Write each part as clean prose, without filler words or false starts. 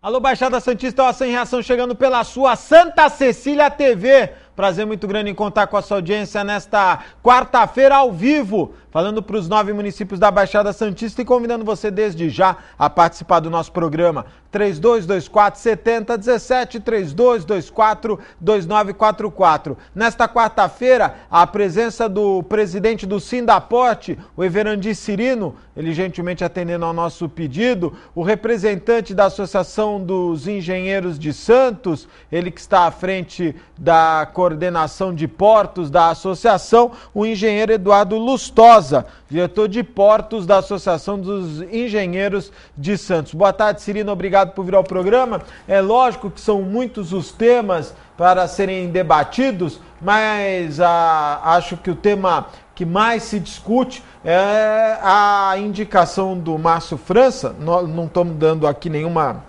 Alô, Baixada Santista, Ação em Reação chegando pela sua Santa Cecília TV. Prazer muito grande em contar com a sua audiência nesta quarta-feira ao vivo, falando para os 9 municípios da Baixada Santista e convidando você desde já a participar do nosso programa. 3224-7017, 3224-2944. Nesta quarta-feira, a presença do presidente do Sindaporte, o Everandi Cirino, ele gentilmente atendendo ao nosso pedido, o representante da Associação dos Engenheiros de Santos, ele que está à frente da coordenação de portos da associação, o engenheiro Eduardo Lustosa, diretor de portos da Associação dos Engenheiros de Santos. Boa tarde, Cirino, obrigado por vir ao programa. É lógico que são muitos os temas para serem debatidos, mas acho que o tema que mais se discute é a indicação do Márcio França. Nós não estamos dando aqui nenhuma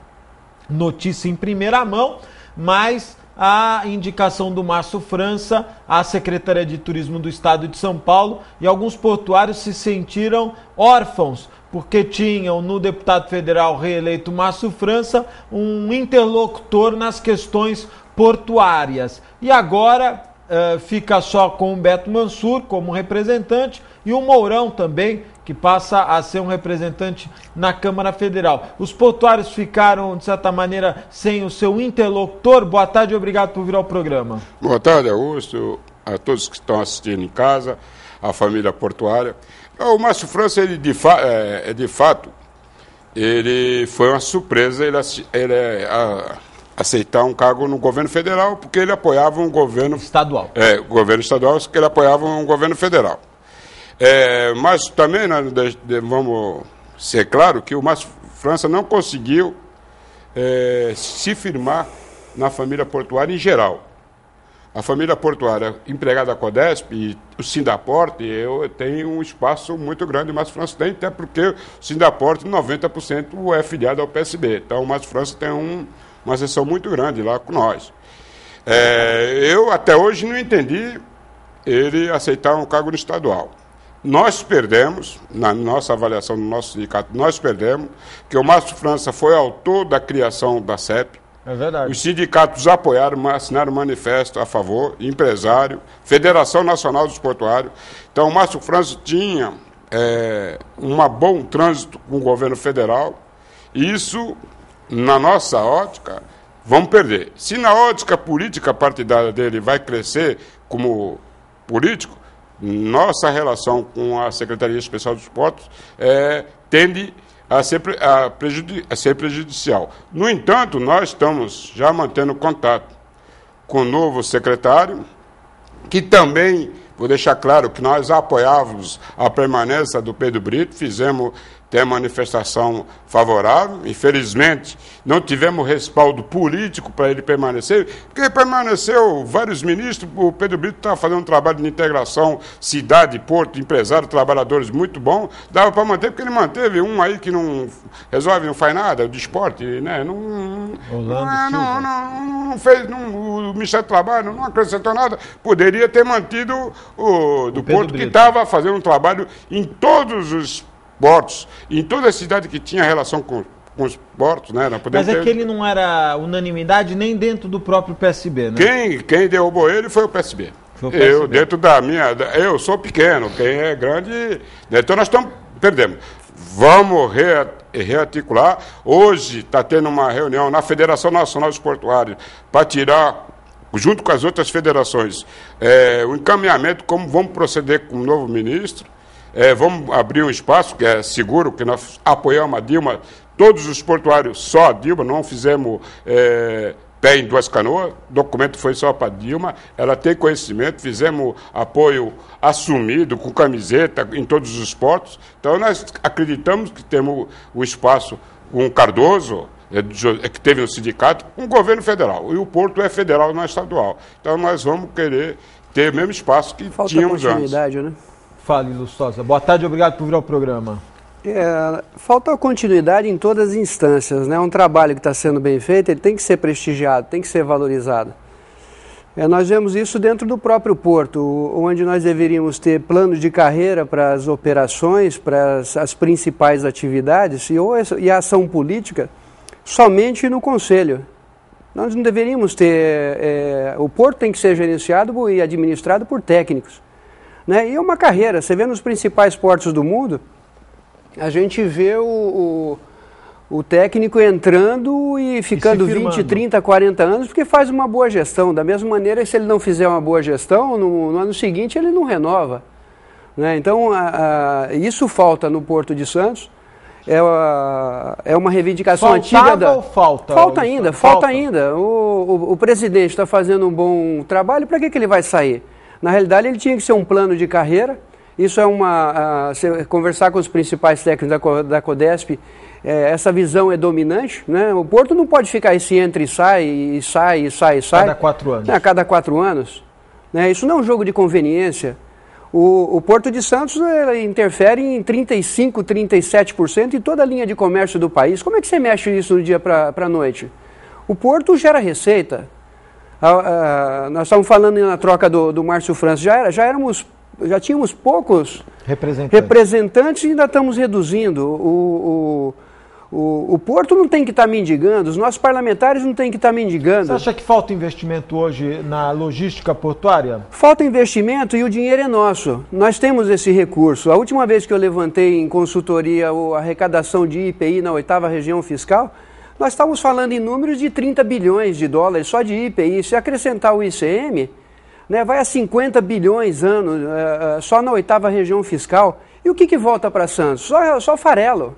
notícia em primeira mão, mas a indicação do Márcio França à Secretaria de Turismo do Estado de São Paulo, e alguns portuários se sentiram órfãos, porque tinham no deputado federal reeleito Márcio França um interlocutor nas questões portuárias. E agora fica só com o Beto Mansur como representante e o Mourão também, que passa a ser um representante na Câmara Federal. Os portuários ficaram, de certa maneira, sem o seu interlocutor. Boa tarde e obrigado por vir ao programa. Boa tarde, Augusto, a todos que estão assistindo em casa, a família portuária. O Márcio França, ele de fato, ele foi uma surpresa aceitar um cargo no governo federal, porque ele apoiava um governo estadual. O governo estadual, que ele apoiava um governo federal. Mas também nós vamos ser claro que o Márcio França não conseguiu se firmar na família portuária em geral. A família portuária empregada da Codesp e o Sindaporte, eu tenho um espaço muito grande, o Márcio França tem, até porque o Sindaporte, 90% é filiado ao PSB. Então o Márcio França tem uma seção muito grande lá com nós. Eu até hoje não entendi ele aceitar um cargo no estadual. Nós perdemos, na nossa avaliação do nosso sindicato, nós perdemos, que o Márcio França foi autor da criação da CEP. É verdade. Os sindicatos apoiaram, assinaram manifesto a favor, empresário, Federação Nacional dos Portuários. Então, o Márcio França tinha um bom trânsito com o governo federal, e isso, na nossa ótica, vamos perder. Se na ótica política partidária dele vai crescer como político, nossa relação com a Secretaria Especial dos Portos tende a ser prejudicial. No entanto, nós estamos já mantendo contato com o novo secretário, que também, vou deixar claro que nós apoiávamos a permanência do Pedro Brito, fizemos até manifestação favorável. Infelizmente, não tivemos respaldo político para ele permanecer, porque permaneceu vários ministros. O Pedro Brito estava fazendo um trabalho de integração, cidade, porto, empresário, trabalhadores muito bom. Dava para manter, porque ele manteve um aí que não resolve, não faz nada, de esporte, né? Não fez, o Ministério do Trabalho não acrescentou nada. Poderia ter mantido o do Porto, que estava fazendo um trabalho em todos os portos, em toda a cidade que tinha relação com os portos, né? Mas é que ele não era unanimidade nem dentro do próprio PSB, né? Quem derrubou ele foi o PSB. Eu, dentro da minha... Eu sou pequeno, quem é grande... Então nós perdemos. Vamos rearticular. Hoje está tendo uma reunião na Federação Nacional dos Portuários para tirar, junto com as outras federações, o encaminhamento, como vamos proceder com o novo ministro. Vamos abrir um espaço que é seguro, que nós apoiamos a Dilma, todos os portuários, só a Dilma, não fizemos pé em duas canoas, o documento foi só para a Dilma, ela tem conhecimento, fizemos apoio assumido, com camiseta, em todos os portos. Então nós acreditamos que temos o espaço, um Cardoso, que teve no sindicato, um governo federal, e o Porto é federal, não é estadual. Então nós vamos querer ter o mesmo espaço que tínhamos antes. Falta continuidade, né? Fale, Lustosa. Boa tarde, obrigado por vir ao programa. Falta continuidade em todas as instâncias, né? Um trabalho que está sendo bem feito, ele tem que ser prestigiado, tem que ser valorizado. Nós vemos isso dentro do próprio Porto, onde nós deveríamos ter planos de carreira para as operações, para as principais atividades, e a ação política somente no Conselho. Nós não deveríamos ter... o porto tem que ser gerenciado e administrado por técnicos. Né? E é uma carreira. Você vê nos principais portos do mundo, a gente vê o técnico entrando e ficando 20, 30, 40 anos, porque faz uma boa gestão. Da mesma maneira, se ele não fizer uma boa gestão, no ano seguinte ele não renova. Né? Então, isso falta no Porto de Santos. É uma reivindicação antiga. Ou falta? Falta ainda. O presidente está fazendo um bom trabalho, para que ele vai sair? Na realidade, ele tinha que ser um plano de carreira. Isso é conversar com os principais técnicos da Codesp, essa visão é dominante, né? O Porto não pode ficar esse entra e sai. Cada 4 anos. A cada 4 anos. Né? Isso não é um jogo de conveniência. O Porto de Santos interfere em 35%, 37% em toda a linha de comércio do país. Como é que você mexe isso do dia para a noite? O Porto gera receita. Nós estamos falando na troca do Márcio França, já tínhamos poucos representantes e ainda estamos reduzindo. O Porto não tem que estar mendigando, os nossos parlamentares não têm que estar mendigando. Você acha que falta investimento hoje na logística portuária? Falta investimento e o dinheiro é nosso. Nós temos esse recurso. A última vez que eu levantei em consultoria a arrecadação de IPI na 8ª região fiscal, nós estávamos falando em números de 30 bilhões de dólares só de IPI. Se acrescentar o ICM, né, vai a 50 bilhões anos só na 8ª região fiscal. E o que volta para Santos? Só farelo.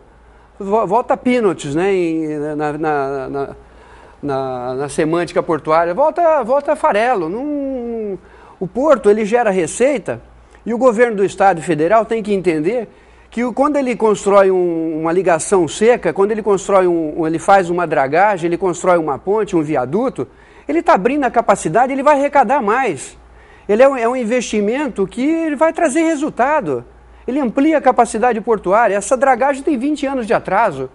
Volta peanuts, né, na semântica portuária, volta farelo. O Porto, ele gera receita e o governo do Estado federal tem que entender que quando ele constrói uma ligação seca, quando ele ele faz uma dragagem, ele constrói uma ponte, um viaduto, ele está abrindo a capacidade, ele vai arrecadar mais. Ele é um investimento que ele vai trazer resultado. Ele amplia a capacidade portuária. Essa dragagem tem 20 anos de atraso.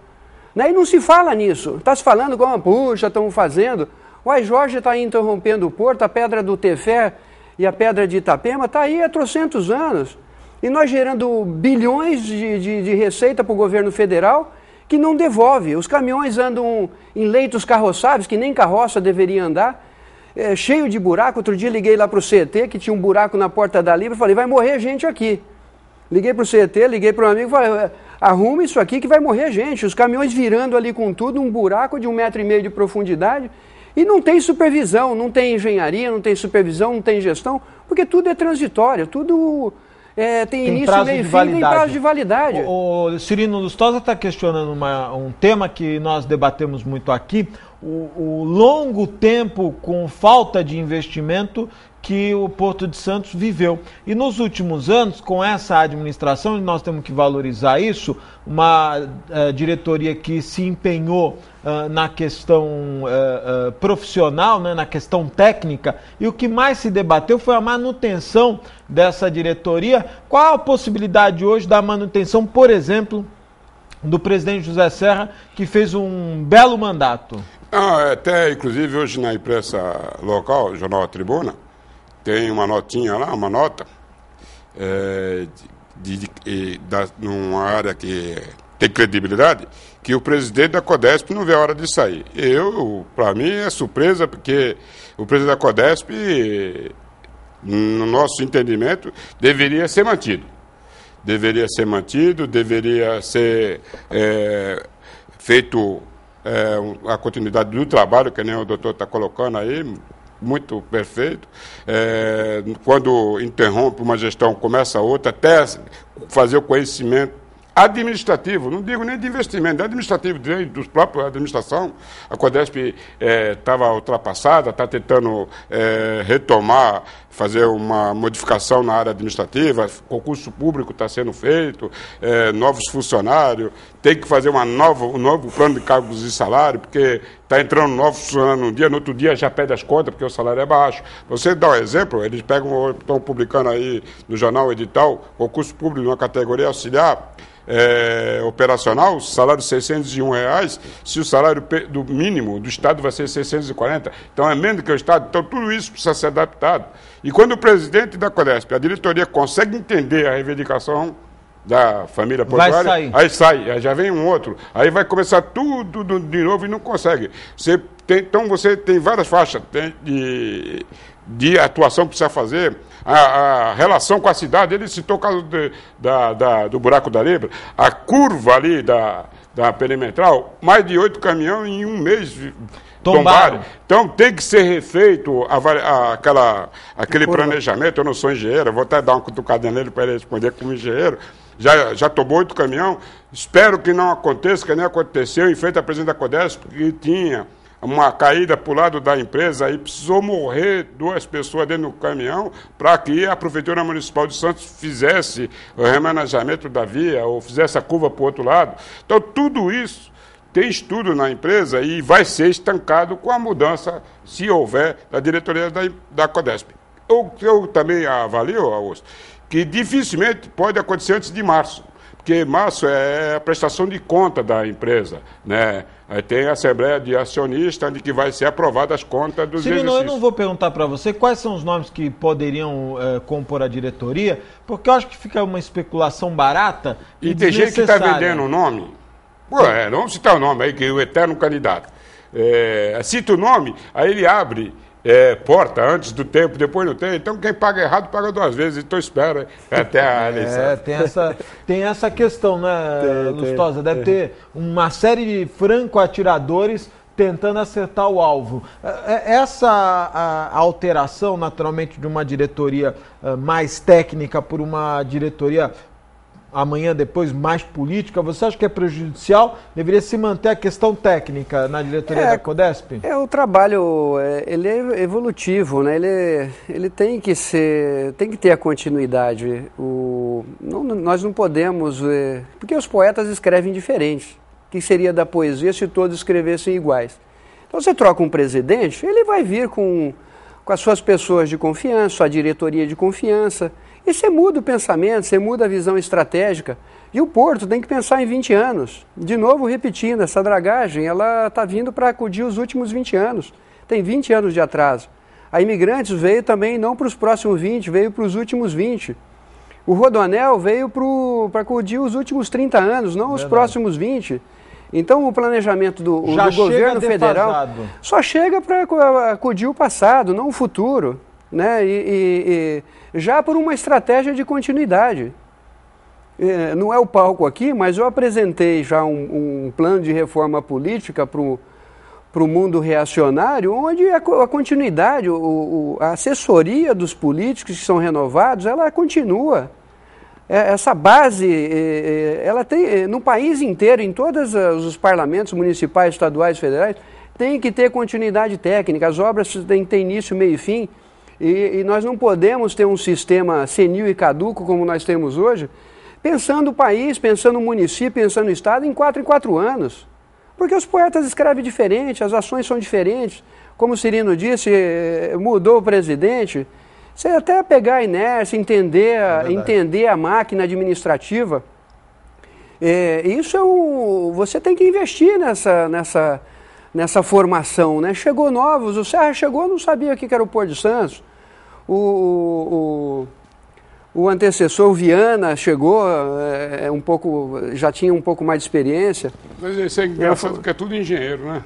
Né? E não se fala nisso. Está se falando como, puxa, estamos fazendo. O Jorge está aí interrompendo o porto, a pedra do Tefé e a pedra de Itapema está aí há trocentos anos. E nós gerando bilhões de receita para o governo federal que não devolve. Os caminhões andam em leitos carroçáveis, que nem carroça deveria andar, cheio de buraco. Outro dia liguei lá para o CET, que tinha um buraco na porta da Libra, falei, vai morrer gente aqui. Liguei para o CET, liguei para um amigo, falei, arruma isso aqui que vai morrer gente. Os caminhões virando ali com tudo, um buraco de 1,5 metro de profundidade, e não tem supervisão, não tem engenharia, não tem supervisão, não tem gestão, porque tudo é transitório, tudo tem início, meio e fim, tem prazo de validade. O Cirino Lustosa está questionando um tema que nós debatemos muito aqui, o longo tempo com falta de investimento que o Porto de Santos viveu. E nos últimos anos, com essa administração, e nós temos que valorizar isso, uma diretoria que se empenhou na questão profissional, né, na questão técnica, e o que mais se debateu foi a manutenção dessa diretoria. Qual a possibilidade hoje da manutenção, por exemplo, do presidente José Serra, que fez um belo mandato? Até, inclusive, hoje na imprensa local, Jornal A Tribuna, tem uma notinha lá, uma nota, numa área que tem credibilidade, que o presidente da Codesp não vê a hora de sair. Para mim, é surpresa, porque o presidente da Codesp, no nosso entendimento, deveria ser mantido. Deveria ser feito a continuidade do trabalho, que nem o doutor está colocando aí, muito perfeito. Quando interrompe uma gestão, começa outra, até fazer o conhecimento administrativo, não digo nem de investimento, administrativo dos próprios administração. A Codesp estava ultrapassada, está tentando retomar, fazer uma modificação na área administrativa, concurso público está sendo feito, novos funcionários, tem que fazer um novo plano de cargos e salário, porque está entrando novos funcionários num dia, no outro dia já pede as contas, porque o salário é baixo. Você dá um exemplo, eles estão publicando aí no jornal edital, concurso público numa categoria auxiliar, operacional, salário de R$601, se o salário do mínimo do Estado vai ser 640, então é menos que o Estado, então tudo isso precisa ser adaptado. E quando o presidente da Codesp, a diretoria, consegue entender a reivindicação da família portuária, aí já vem um outro, aí vai começar tudo de novo e não consegue. Então você tem várias faixas de atuação que precisa fazer, a relação com a cidade, ele citou o caso do buraco da Libra, a curva ali da perimetral, mais de 8 caminhões em um mês tombaram. Então tem que ser refeito aquele planejamento. Eu não sou engenheiro, vou até dar uma cutucada nele para ele responder como engenheiro. Já tomou 8 caminhões, espero que não aconteça, que nem aconteceu em frente à presidente da Codesp, porque tinha uma caída para o lado da empresa e precisou morrer 2 pessoas dentro do caminhão para que a Prefeitura Municipal de Santos fizesse o remanejamento da via ou fizesse a curva para o outro lado. Então, tudo isso tem estudo na empresa e vai ser estancado com a mudança, se houver, da diretoria da Codesp. Eu também avalio, Augusto, que dificilmente pode acontecer antes de março, porque março é a prestação de conta da empresa, né? Aí tem a Assembleia de Acionistas, onde que vai ser aprovada as contas dos exercícios. Eu não vou perguntar para você quais são os nomes que poderiam compor a diretoria, porque eu acho que fica uma especulação barata e tem gente que está vendendo o nome. Vamos citar o nome aí, que é o eterno candidato. Cita o nome, aí ele abre porta antes do tempo, depois não tem. Então quem paga errado paga 2 vezes. Então espera até a eleição. Tem essa questão, né, Lustosa? Deve ter uma série de franco-atiradores tentando acertar o alvo. Essa alteração, naturalmente, de uma diretoria mais técnica por uma diretoria amanhã, depois, mais política, você acha que é prejudicial? Deveria se manter a questão técnica na diretoria da Codesp? O trabalho, ele é evolutivo, né? Ele tem que ter a continuidade. Nós não podemos, porque os poetas escrevem diferente. O que seria da poesia se todos escrevessem iguais? Então você troca um presidente, ele vai vir com as suas pessoas de confiança, sua diretoria de confiança. E você muda o pensamento, você muda a visão estratégica. E o Porto tem que pensar em 20 anos. De novo, repetindo, essa dragagem, ela está vindo para acudir os últimos 20 anos. Tem 20 anos de atraso. A Imigrantes veio também não para os próximos 20, veio para os últimos 20. O Rodoanel veio para acudir os últimos 30 anos, não os próximos 20. Então o planejamento do governo federal só chega para acudir o passado, não o futuro, né? E já por uma estratégia de continuidade. Não é o palco aqui, mas eu apresentei já um plano de reforma política para o mundo reacionário, onde a continuidade, a assessoria dos políticos que são renovados, ela continua. Essa base, ela tem, no país inteiro, em todos os parlamentos municipais, estaduais, federais, tem que ter continuidade técnica, as obras têm que ter início, meio e fim, e nós não podemos ter um sistema senil e caduco como nós temos hoje, pensando o país, pensando o município, pensando o estado, em 4 em 4 anos. Porque os poetas escrevem diferente, as ações são diferentes. Como o Cirino disse, mudou o presidente. Você até pegar a inércia, entender a máquina administrativa. Você tem que investir nessa formação, né? Chegou novos, o Serra chegou, não sabia o que era o Porto de Santos. O antecessor, o Viana, chegou já tinha um pouco mais de experiência. Mas isso é engraçado porque é tudo engenheiro, né?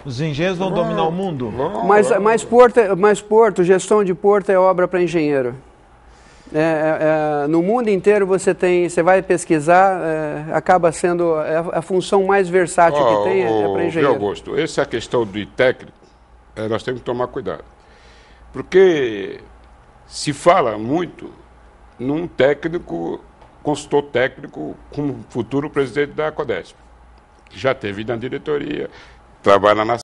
Os engenheiros vão dominar o mundo? Mas gestão de porto é obra para engenheiro. No mundo inteiro você vai pesquisar, acaba sendo a função mais versátil que tem para engenheiro. Augusto, essa é a questão do técnico, nós temos que tomar cuidado. Porque se fala muito num consultor técnico como futuro presidente da Codesp, que já teve na diretoria, trabalha na